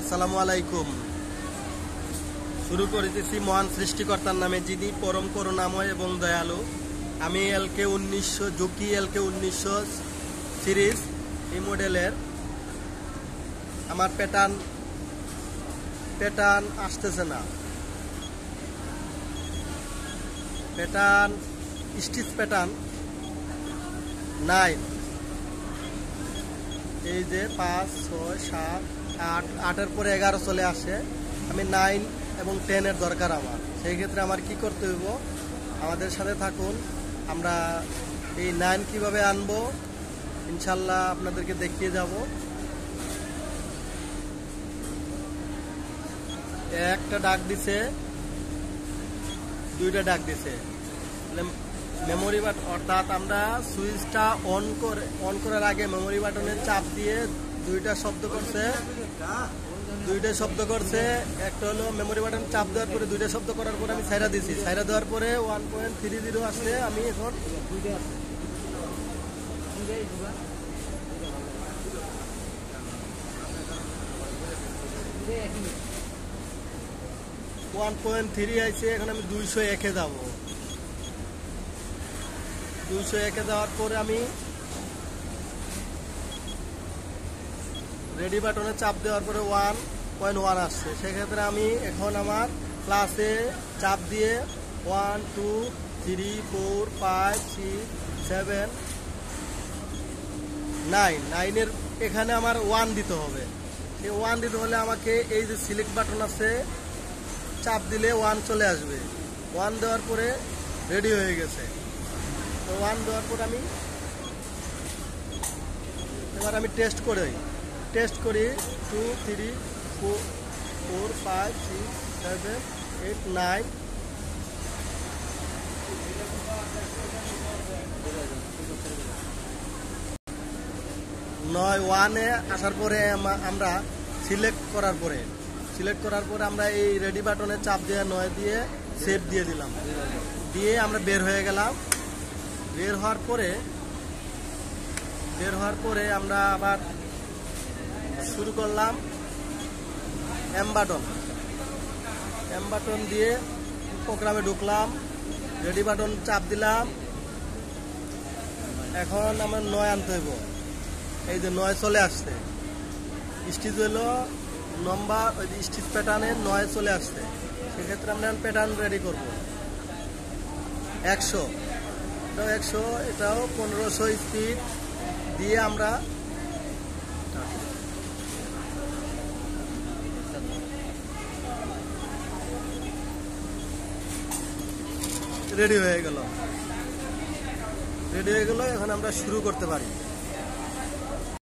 আসসালামু আলাইকুম। শুরু করিতেছি মহান সৃষ্টিকর্তার নামে, যিনি পরম করুণাময় এবং দয়ালু। আমি LK 1900 জুকি LK 1900 সিরিজ এই মডেলের আমার প্যাটার্ন আসতেছে না। স্টিচ প্যাটার্ন নাই। এই যে 5, 6, 7, 8, 8-এর পরে 11 চলে আসে। আমি 9 এবং 10-এর দরকার আমার। সেই ক্ষেত্রে আমার কি করতে হইব? আমাদের সাথে থাকুন। আমরা এই 9 কিভাবে আনবো ইনশাল্লাহ আপনাদেরকে দেখিয়ে যাব। একটা ডাক দিছে, দুইটা ডাক দিছে। মেমোরি বাটন, অর্থাৎ আমরা সুইচটা অন করার আগে মেমোরি বাটনের চাপ দিয়ে দুইটা শব্দ করছে। একটা হলো মেমোরি বাটন চাপ দেওয়ার পরে দুইটা শব্দ করার পরে আমি ছাইরা দিছি। ছাইরা দেওয়ার পরে 1.30 আসছে। আমি এখন 1.3 আইছে। এখন আমি 201-এ যাব। 201-এ যাওয়ার পরে আমি রেডি বাটনে চাপ দেওয়ার পরে 1.1 আসছে। সেক্ষেত্রে আমি এখন আমার প্লাসে চাপ দিয়ে 1, 2, 3, 4, 5, 6, 7, 9-এর এখানে আমার 1 দিতে হবে। এই 1 দিতে হলে আমাকে এই যে সিলেক্ট বাটন আছে, চাপ দিলে 1 চলে আসবে। 1 দেওয়ার পরে রেডি হয়ে গেছে। তো 1 দেওয়ার পর এবার আমি টেস্ট করি 2, 3, 4, 5, 6, 7, 8, 9। 1-এ আসার পরে আমরা সিলেক্ট করার পরে আমরা এই রেডি বাটনে চাপ দিয়ে 9 দিয়ে সেভ দিয়ে দিলাম। দিয়ে আমরা বের হয়ে গেলাম। বের হওয়ার পরে আমরা আবার শুরু করলাম এম বাটন দিয়ে প্রোগ্রামে ঢুকলাম। রেডি বাটন চাপ দিলাম। এখন আমার 9 আনতে হইব। এই যে 9 চলে আসছে। স্টিচ হইলো নম্বর, ওই যে স্টিচ প্যাটার্নে 9 চলে আসছে। সেক্ষেত্রে আমরা প্যাটার্ন রেডি করব 100, এটাও 1500 স্পিড দিয়ে আমরা রেডি হয়ে গেল। এখন আমরা শুরু করতে পারি।